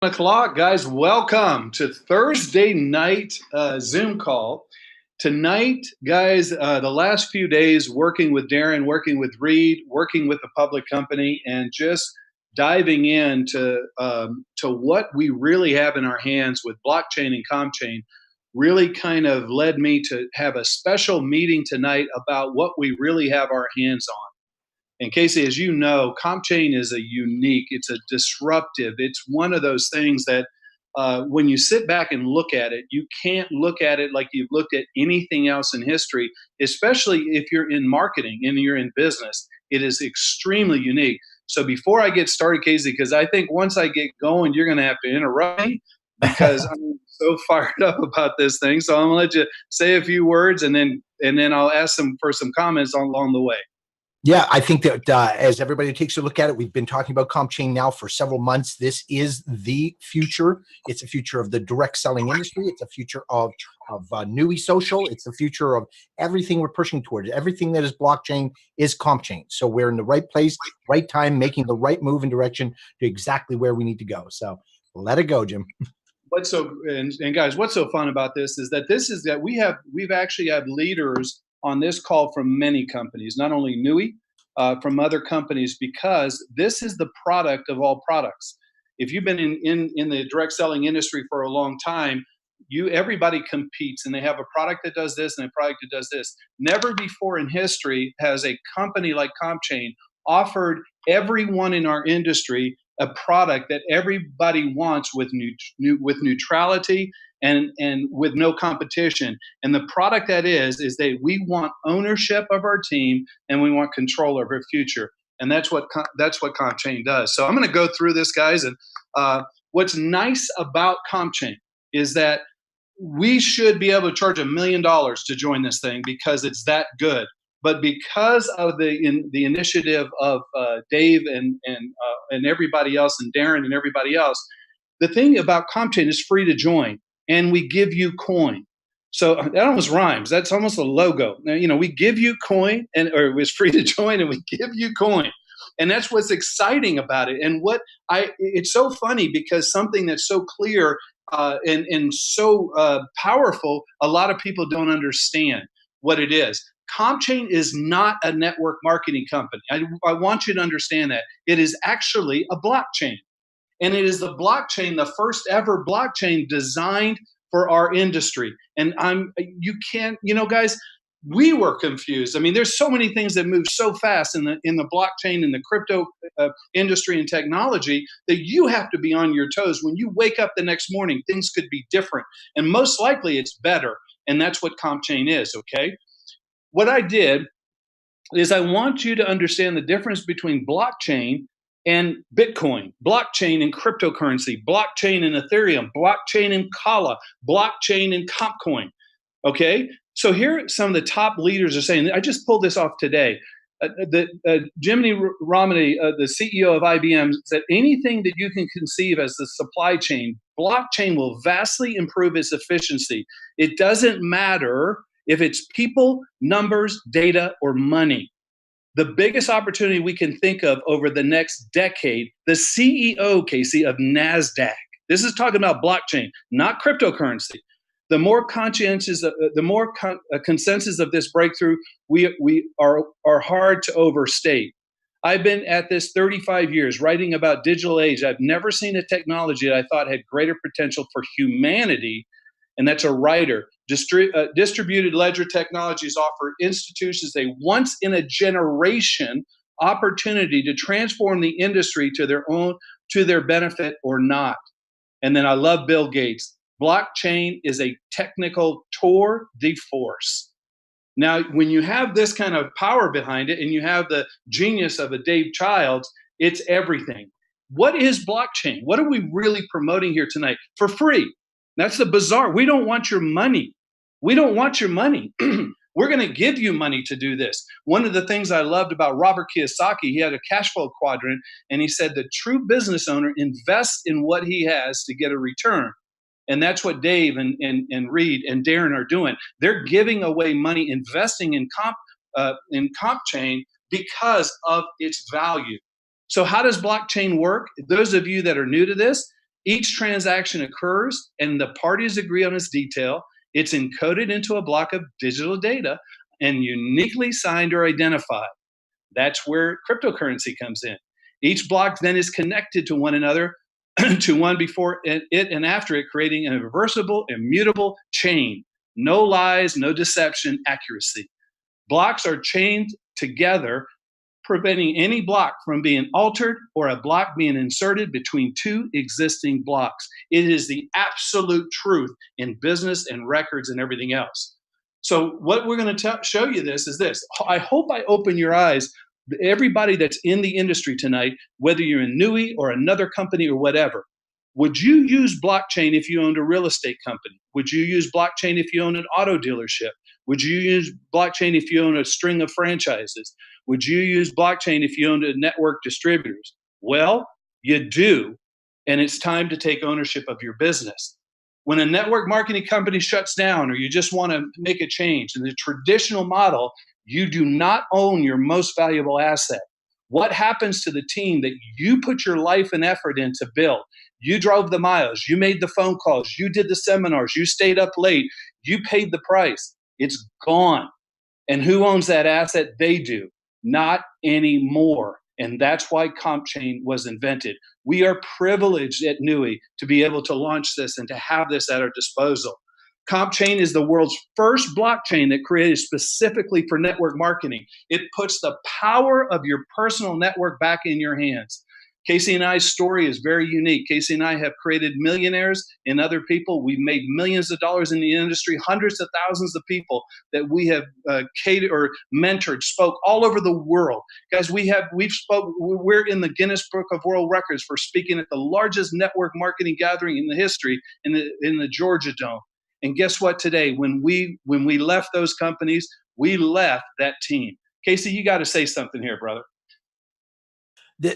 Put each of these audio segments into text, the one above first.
O'clock, guys. Welcome to Thursday night Zoom call. Tonight, guys, the last few days working with Darren, working with Reed, working with the public company, and just diving into to what we really have in our hands with blockchain and Compchain really kind of led me to have a special meeting tonight about what we really have our hands on. And Casey, as you know, Compchain is it's a disruptive, it's one of those things that when you sit back and look at it, you can't look at it like you've looked at anything else in history, especially if you're in marketing and you're in business. It is extremely unique. So before I get started, Casey, because I think once I get going, you're going to have to interrupt me because I'm so fired up about this thing. So I'm going to let you say a few words and then I'll ask them for some comments along the way. Yeah, I think that as everybody takes a look at it, we've been talking about Compchain now for several months. This is the future. It's a future of the direct selling industry. It's a future of Newy social. It's the future of everything we're pushing towards. Everything that is blockchain is Compchain. So we're in the right place, right time, making the right move in direction to exactly where we need to go. So let it go, Jim. And guys, what's so fun about this is that we've actually had leaders on this call from many companies, not only Newy, from other companies, because this is the product of all products. If you've been in the direct selling industry for a long time, everybody competes and they have a product that does this and a product that does this. Never before in history has a company like Compchain offered everyone in our industry a product that everybody wants with neutrality and with no competition. And the product that is that we want ownership of our team and we want control of our future. And that's what Compchain does. So I'm going to go through this, guys. And what's nice about Compchain is that we should be able to charge $1 million to join this thing because it's that good. But because of the initiative of Dave and everybody else, and Darren and everybody else, the thing about Compchain is free to join, and we give you coin. So that almost rhymes. That's almost a logo. Now, we give you coin, or it's free to join, and we give you coin, and that's what's exciting about it. And it's so funny because something that's so clear and so powerful, a lot of people don't understand what it is. Compchain is not a network marketing company. I want you to understand that. It is actually a blockchain. And it is the blockchain, the first ever blockchain designed for our industry. And guys, we were confused. I mean, there's so many things that move so fast in the blockchain and the crypto industry and technology that you have to be on your toes. When you wake up the next morning, things could be different. And most likely it's better. And that's what Compchain is, okay? What I did is I want you to understand the difference between blockchain and Bitcoin, blockchain and cryptocurrency, blockchain and Ethereum, blockchain and Kala, blockchain and Compcoin. Okay, so here some of the top leaders are saying. I just pulled this off today. Jiminy Ramani, the CEO of IBM, said anything that you can conceive as the supply chain, blockchain will vastly improve its efficiency. It doesn't matter if it's people, numbers, data, or money. The biggest opportunity we can think of over the next decade, the CEO, Casey, of NASDAQ, this is talking about blockchain, not cryptocurrency. The more consensus of this breakthrough, we are hard to overstate. I've been at this 35 years writing about digital age. I've never seen a technology that I thought had greater potential for humanity, and that's a writer. Distributed ledger technologies offer institutions a once-in-a-generation opportunity to transform the industry to their benefit or not. And then I love Bill Gates. Blockchain is a technical tour de force. Now, when you have this kind of power behind it and you have the genius of a Dave Childs, it's everything. What is blockchain? What are we really promoting here tonight? For free. That's the bizarre. We don't want your money. We don't want your money. We're going to give you money to do this. One of the things I loved about Robert Kiyosaki, he had a cash flow quadrant, and he said the true business owner invests in what he has to get a return. And that's what Dave and Reed and Darren are doing. They're giving away money, investing in Compchain because of its value. So how does blockchain work? Those of you that are new to this, Each transaction occurs and the parties agree on its detail. It's encoded into a block of digital data and uniquely signed or identified. That's where cryptocurrency comes in. Each block then is connected to one another, to one before it and after it, creating an reversible, immutable chain. No lies, no deception, accuracy. Blocks are chained together, preventing any block from being altered or a block being inserted between two existing blocks. It is the absolute truth in business and records and everything else. So what we're going to show you this is this. I hope I open your eyes. Everybody that's in the industry tonight, whether you're in Nui or another company or whatever, would you use blockchain if you owned a real estate company? Would you use blockchain if you own an auto dealership? Would you use blockchain if you own a string of franchises? Would you use blockchain if you owned a network distributors? Well, you do, and it's time to take ownership of your business. When a network marketing company shuts down or you just want to make a change in the traditional model, you do not own your most valuable asset. What happens to the team that you put your life and effort in to build? You drove the miles, you made the phone calls, you did the seminars, you stayed up late, you paid the price. It's gone. And who owns that asset? They do. Not anymore. And that's why Compchain was invented. We are privileged at Nui to be able to launch this and to have this at our disposal. Compchain is the world's first blockchain that created specifically for network marketing. It puts the power of your personal network back in your hands. Casey and I's story is very unique. Casey and I have created millionaires in other people. We've made millions of dollars in the industry, hundreds of thousands of people that we have catered or mentored, spoke all over the world. Guys, we're in the Guinness Book of World Records for speaking at the largest network marketing gathering in the history in the Georgia Dome. And guess what today? When we left those companies, we left that team. Casey, you got to say something here, brother.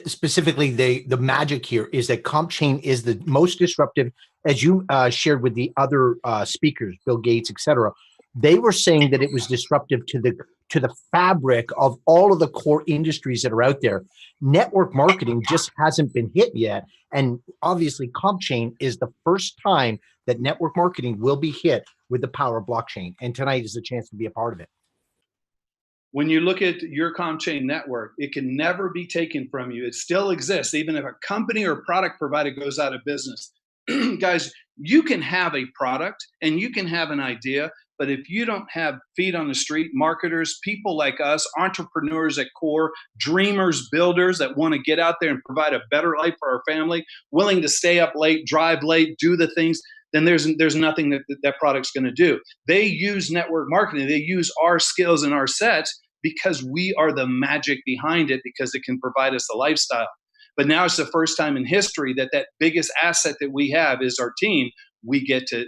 Specifically, the magic here is that Compchain is the most disruptive, as you shared with the other speakers, Bill Gates, etc. They were saying that it was disruptive to the fabric of all of the core industries that are out there. Network marketing just hasn't been hit yet, and obviously, Compchain is the first time that network marketing will be hit with the power of blockchain. And tonight is the chance to be a part of it. When you look at your Compchain network, it can never be taken from you. It still exists, even if a company or product provider goes out of business. Guys, you can have a product and you can have an idea, but if you don't have feet on the street, marketers, people like us, entrepreneurs at core, dreamers, builders that want to get out there and provide a better life for our family, willing to stay up late, drive late, do the things, then there's nothing that product's going to do. They use network marketing. They use our skills and our sets because we are the magic behind it, because it can provide us a lifestyle. But now it's the first time in history that biggest asset that we have is our team. We get to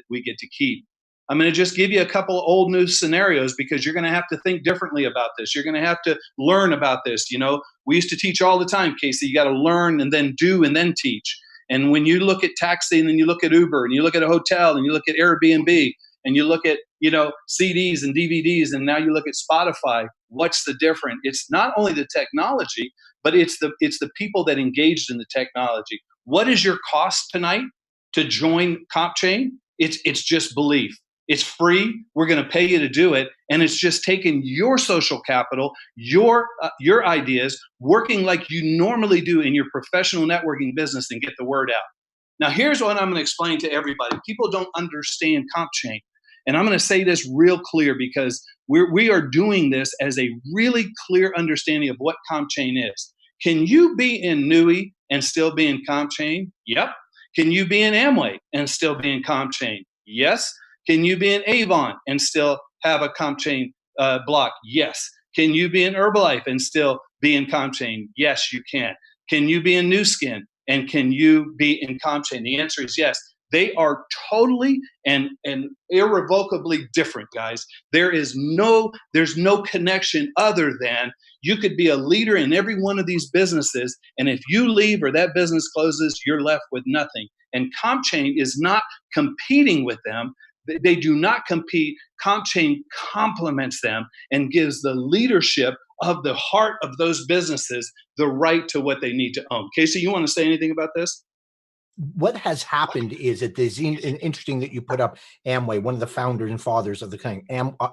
keep. I'm going to just give you a couple of old news scenarios because you're going to have to think differently about this. You're going to have to learn about this. You know, we used to teach all the time, Casey. You got to learn and then do and then teach. And when you look at taxi and then you look at Uber and you look at a hotel and you look at Airbnb and you look at, CDs and DVDs and now you look at Spotify, what's the difference? It's not only the technology, but it's the people that engaged in the technology. What is your cost tonight to join Compchain? It's just belief. It's free. We're going to pay you to do it. And it's just taking your social capital, your ideas, working like you normally do in your professional networking business and get the word out. Now, here's what I'm going to explain to everybody. People don't understand Compchain. And I'm going to say this real clear because we are doing this as a really clear understanding of what Compchain is. Can you be in Nui and still be in Compchain? Yep. Can you be in Amway and still be in Compchain? Yes. Can you be in Avon and still have a Compchain block? Yes. Can you be in Herbalife and still be in Compchain? Yes, you can. Can you be in Nu Skin and can you be in Compchain? The answer is yes. They are totally and irrevocably different, guys. There's no connection other than you could be a leader in every one of these businesses, and if you leave or that business closes, you're left with nothing. And Compchain is not competing with them. They do not compete. Compchain complements them and gives the leadership of the heart of those businesses the right to what they need to own. Casey, you want to say anything about this? what has happened is that there's interesting that you put up Amway, one of the founders and fathers of the kind,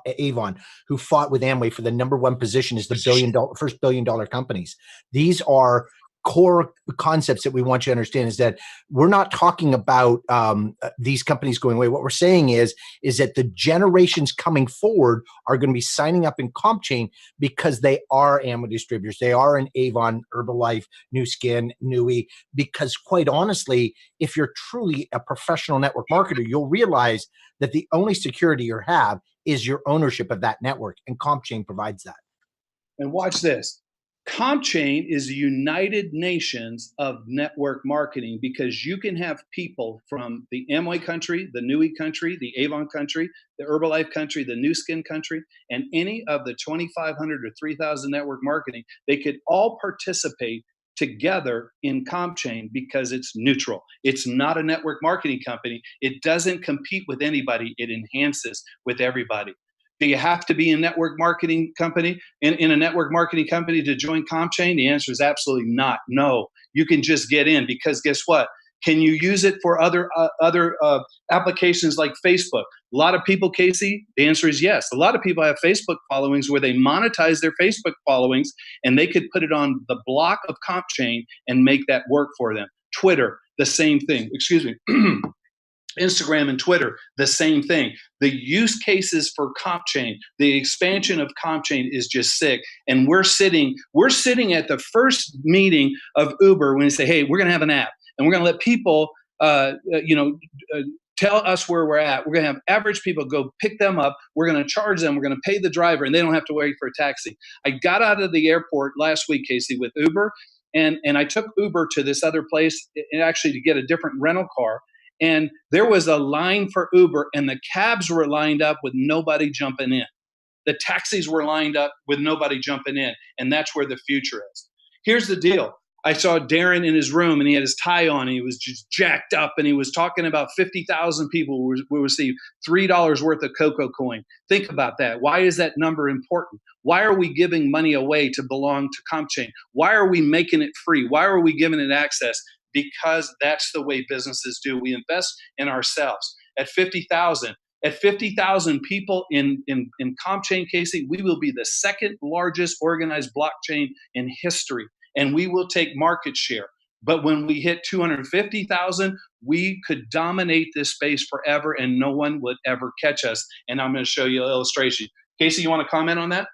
Avon, who fought with Amway for the #1 position as the first billion-dollar companies. These are core concepts that we want you to understand, is that we're not talking about these companies going away. What we're saying is that the generations coming forward are going to be signing up in Compchain because they are Amway distributors. They are an Avon, Herbalife, New Skin, Nui, because quite honestly, if you're truly a professional network marketer, you'll realize that the only security you have is your ownership of that network, and Compchain provides that. And watch this. Compchain is the United Nations of network marketing, because you can have people from the Amway country, the Nui country, the Avon country, the Herbalife country, the New Skin country, and any of the 2,500 or 3,000 network marketing. They could all participate together in Compchain because it's neutral. It's not a network marketing company. It doesn't compete with anybody. It enhances with everybody. Do you have to be a network marketing company in a network marketing company to join Compchain? The answer is absolutely not. No, you can just get in, because guess what? Can you use it for other applications like Facebook? A lot of people, Casey, the answer is yes. A lot of people have Facebook followings where they monetize their Facebook followings, and they could put it on the block of Compchain and make that work for them. Twitter, the same thing. Excuse me. Instagram and Twitter, the same thing. The use cases for Compchain, the expansion of Compchain is just sick. And we're sitting at the first meeting of Uber when they say, hey, we're going to have an app, and we're going to let people, tell us where we're at. We're going to have average people go pick them up. We're going to charge them. We're going to pay the driver, and they don't have to wait for a taxi. I got out of the airport last week, Casey, with Uber, and I took Uber to this other place, and actually to get a different rental car. And there was a line for Uber, and the cabs were lined up with nobody jumping in. The taxis were lined up with nobody jumping in. And that's where the future is. Here's the deal. I saw Darren in his room, and he had his tie on, and he was just jacked up, and he was talking about 50,000 people will receive $3 worth of Coco coin. Think about that. Why is that number important? Why are we giving money away to belong to Compchain? Why are we making it free? Why are we giving it access? Because that's the way businesses do. We invest in ourselves. At 50,000 people in Compchain, Casey, we will be the second largest organized blockchain in history, and we will take market share. But when we hit 250,000, we could dominate this space forever, and no one would ever catch us. And I'm going to show you an illustration. Casey, you want to comment on that?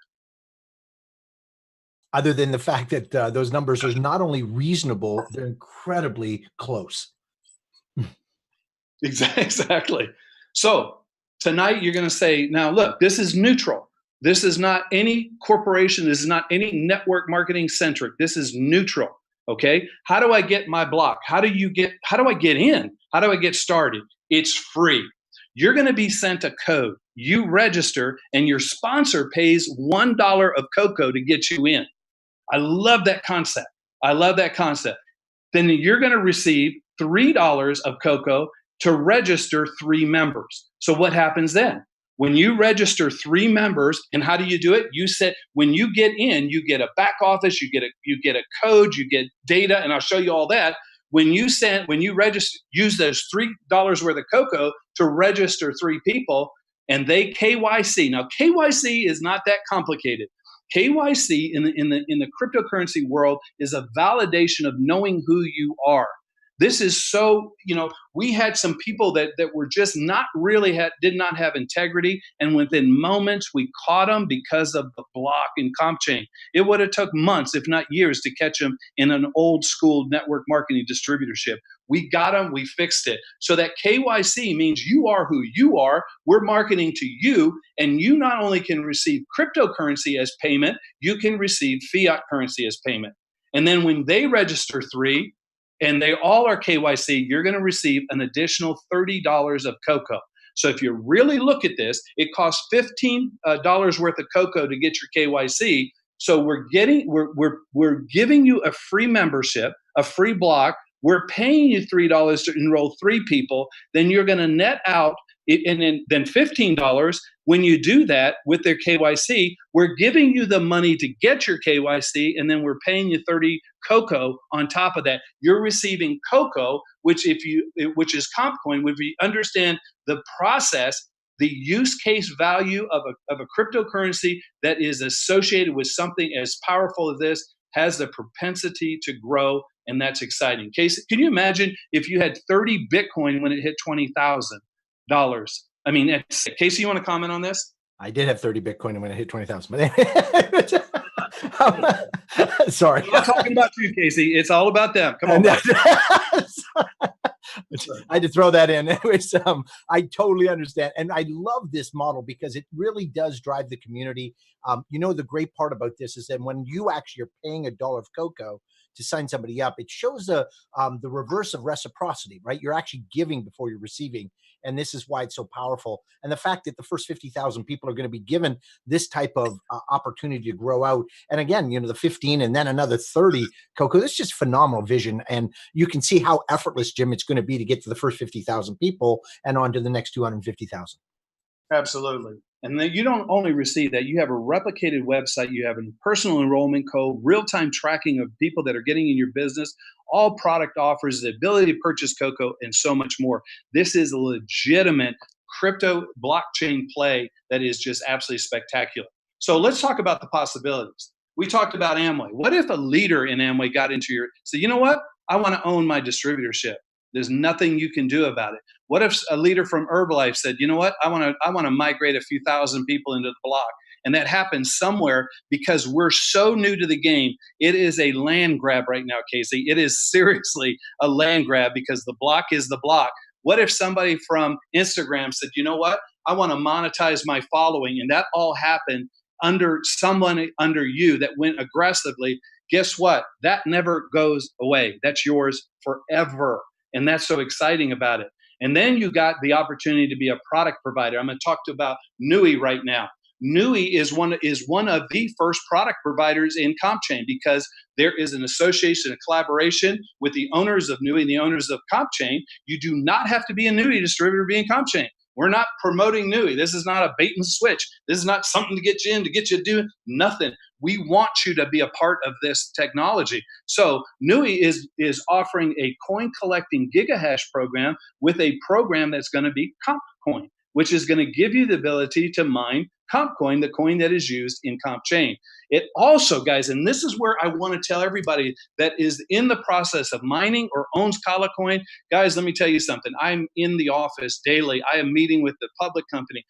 Other than the fact that those numbers are not only reasonable, they're incredibly close. Exactly. So tonight you're going to say, now look, this is neutral. This is not any corporation. This is not any network marketing centric. This is neutral. Okay. How do I get my block? How do I get in? How do I get started? It's free. You're going to be sent a code. You register, and your sponsor pays $1 of Coco to get you in. I love that concept. Then you're going to receive $3 of Coco to register 3 members. So what happens then? When you register 3 members, and how do you do it? You said when you get in, you get a back office, you get a code, you get data, and I'll show you all that. When you register, use those $3 worth of Coco to register 3 people, and they KYC. Now KYC is not that complicated. KYC in the cryptocurrency world is a validation of knowing who you are. This is so, we had some people that were just did not have integrity. And within moments, we caught them because of the block in Compchain. It would have took months, if not years, to catch them in an old school network marketing distributorship. We got them, we fixed it. So that KYC means you are who you are. We're marketing to you, and you not only can receive cryptocurrency as payment, you can receive fiat currency as payment. And then when they register 3, and they all are KYC, you're going to receive an additional $30 of Coco. So if you really look at this, it costs $15 worth of Coco to get your KYC. So we're giving you a free membership, a free block. We're paying you $3 to enroll 3 people. Then you're going to net out And then $15 when you do that with their KYC, we're giving you the money to get your KYC, and then we're paying you 30 cocoa on top of that. You're receiving cocoa, which is Compcoin. If you understand the process, the use case value of a cryptocurrency that is associated with something as powerful as this has the propensity to grow, and that's exciting. Casey, can you imagine if you had 30 Bitcoin when it hit $20,000? I mean, Casey, you want to comment on this? I did have 30 Bitcoin when it hit 20,000. Sorry. I'm not talking about you, Casey. It's all about them. Come on. I had to throw that in. I totally understand. And I love this model because it really does drive the community. The great part about this is that when you actually are paying $1 of cocoa to sign somebody up, it shows the reverse of reciprocity, right? You're actually giving before you're receiving. And this is why it's so powerful. And the fact that the first 50,000 people are going to be given this type of opportunity to grow out. And again, the 15 and then another 30 cocoa, that's just phenomenal vision. And you can see how effortless, Jim, it's going to be to get to the first 50,000 people and on to the next 250,000. Absolutely. And then you don't only receive that, you have a replicated website, you have a personal enrollment code, real-time tracking of people that are getting in your business, all product offers, the ability to purchase cocoa, and so much more. This is a legitimate crypto blockchain play that is just absolutely spectacular. So let's talk about the possibilities. We talked about Amway. What if a leader in Amway got into so you know what? I want to own my distributorship. There's nothing you can do about it. What if a leader from Herbalife said, you know what, I want to migrate a few thousand people into the block? And that happens somewhere because we're so new to the game. It is a land grab right now, Casey. It is seriously a land grab because the block is the block. What if somebody from Instagram said, you know what, I want to monetize my following, and that all happened under someone under you that went aggressively? Guess what? That never goes away. That's yours forever. And that's so exciting about it. And then you got the opportunity to be a product provider. I'm going to talk about Nui right now. Nui is one of the first product providers in Compchain because there is an association, a collaboration with the owners of Nui and the owners of Compchain. You do not have to be a Nui distributor to be in Compchain. We're not promoting Nui. This is not a bait and switch. This is not something to get you in, to get you to do nothing. We want you to be a part of this technology. So Nui is offering a coin collecting gigahash program with a program that's going to be Compcoin, which is going to give you the ability to mine Compcoin, the coin that is used in Compchain. It also, guys, and this is where I want to tell everybody that is in the process of mining or owns Kala coin, guys, let me tell you something. I'm in the office daily. I am meeting with the public company.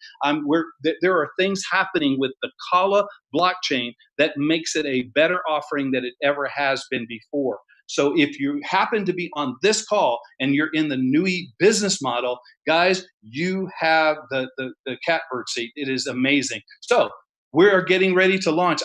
There are things happening with the Kala blockchain that makes it a better offering than it ever has been before. So if you happen to be on this call and you're in the Nui business model, guys, you have the catbird seat. It is amazing. So we are getting ready to launch.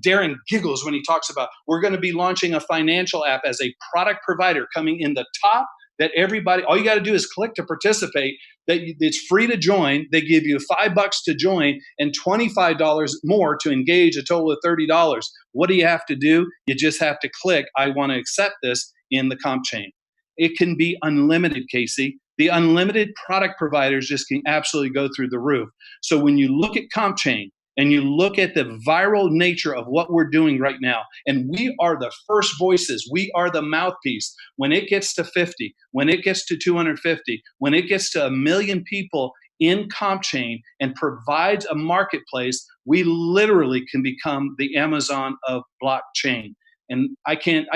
Darren giggles when he talks about we're going to be launching a financial app as a product provider coming in the top that everybody, all you got to do is click to participate. That it's free to join. They give you $5 to join and $25 more to engage, a total of $30. What do you have to do? You just have to click, I want to accept this in the Compchain. It can be unlimited, Casey. The unlimited product providers just can absolutely go through the roof. So when you look at Compchain and you look at the viral nature of what we're doing right now, and we are the first voices, we are the mouthpiece. When it gets to 50, when it gets to 250, when it gets to 1 million people in Compchain and provides a marketplace, we literally can become the Amazon of blockchain. And I can't,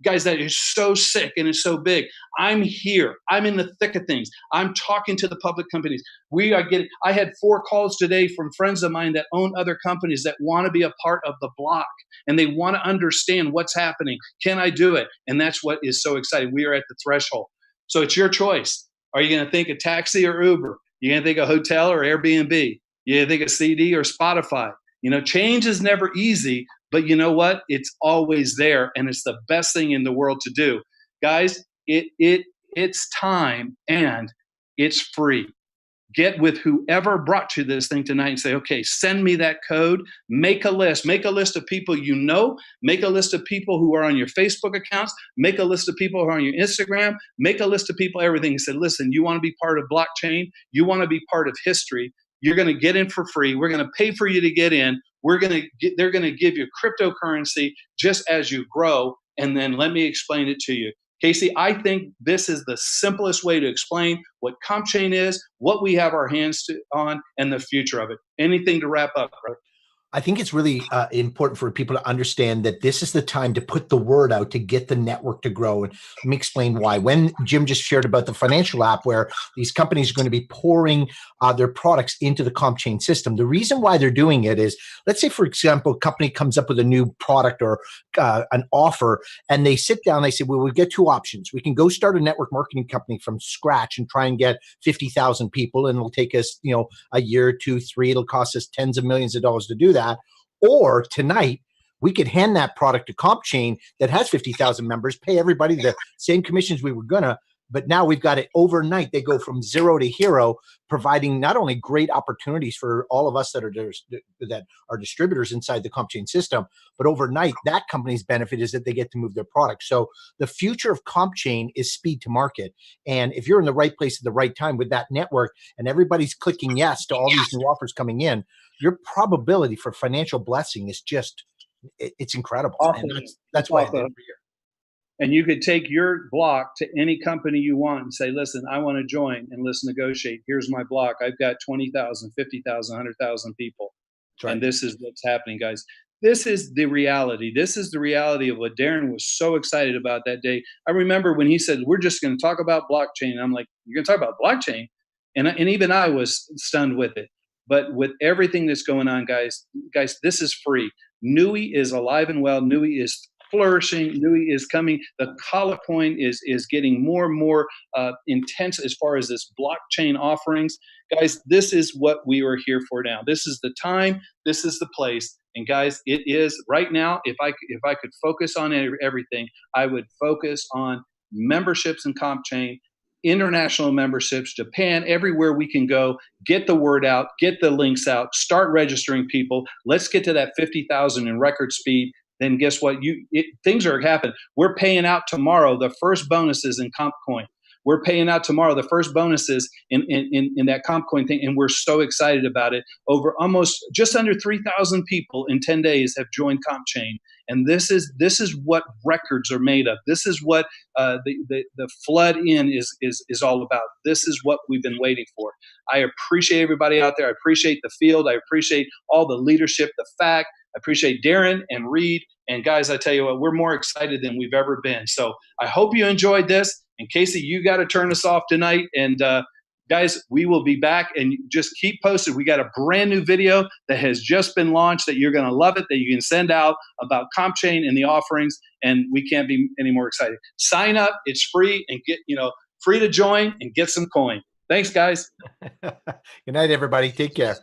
guys, that is so sick and it's so big. I'm here. I'm in the thick of things. I'm talking to the public companies. I had 4 calls today from friends of mine that own other companies that want to be a part of the block and they want to understand what's happening. Can I do it? And that's what is so exciting. We are at the threshold. So it's your choice. Are you going to think of taxi or Uber? You going to think of hotel or Airbnb? You going to think of CD or Spotify? Change is never easy, but you know what? It's always there, and it's the best thing in the world to do. Guys, it's time, and it's free. get with whoever brought you this thing tonight and say, okay, send me that code, make a list of people you know, make a list of people who are on your Facebook accounts, make a list of people who are on your Instagram, make a list of people, everything. He said, listen, you want to be part of blockchain, you want to be part of history, you're going to get in for free, we're going to pay for you to get in, they're going to give you cryptocurrency just as you grow, and then let me explain it to you. Casey, I think this is the simplest way to explain what Compchain is, what we have our hands on, and the future of it. Anything to wrap up, brother? I think it's really important for people to understand that this is the time to put the word out to get the network to grow. And let me explain why. When Jim just shared about the financial app where these companies are going to be pouring their products into the Compchain system, the reason why they're doing it is, let's say, for example, a company comes up with a new product or an offer, and they sit down, they say, well, we get two options. We can go start a network marketing company from scratch and try and get 50,000 people, and it'll take us, a year, 2, 3, it'll cost us tens of millions of dollars to do that. Or tonight, we could hand that product to Compchain that has 50,000 members, pay everybody the same commissions we were gonna, but now we've got it overnight. They go from zero to hero, providing not only great opportunities for all of us that are distributors inside the Compchain system, but overnight, that company's benefit is that they get to move their product. So the future of Compchain is speed to market. And if you're in the right place at the right time with that network and everybody's clicking yes to all these new offers coming in, your probability for financial blessing is just, it's incredible. Awesome. And that's why I did it for you. And you could take your block to any company you want and say, listen, I want to join, and let's negotiate. Here's my block. I've got 20,000, 50,000, 100,000 people. Right. And this is what's happening, guys. This is the reality. This is the reality of what Darren was so excited about that day. I remember when he said, we're just going to talk about blockchain. And I'm like, you're going to talk about blockchain? And even I was stunned with it. But with everything that's going on, guys, this is free. Nui is alive and well. Nui is flourishing. Nui is coming. The Kala coin is getting more and more intense as far as this blockchain offerings. Guys, this is what we are here for now. This is the time. This is the place. And guys, it is right now. If I could focus on everything, I would focus on memberships in Compchain, international memberships, Japan, everywhere we can go, get the word out, get the links out, start registering people. Let's get to that 50,000 in record speed. Then guess what? Things are happening. We're paying out tomorrow the first bonuses in CompCoin. We're paying out tomorrow the first bonuses in that CompCoin thing, and we're so excited about it. Over almost just under 3,000 people in 10 days have joined Compchain, and this is what records are made of. This is what the flood in is all about. This is what we've been waiting for. I appreciate everybody out there. I appreciate the field. I appreciate all the leadership, the fact. I appreciate Darren and Reed. And guys, I tell you what, we're more excited than we've ever been. So I hope you enjoyed this. And Casey, you got to turn us off tonight. And guys, we will be back, and just keep posted. We got a brand new video that has just been launched that you're going to love it, that you can send out about Compchain and the offerings. And we can't be any more excited. Sign up. It's free, and get, free to join and get some coin. Thanks, guys. Good night, everybody. Take care.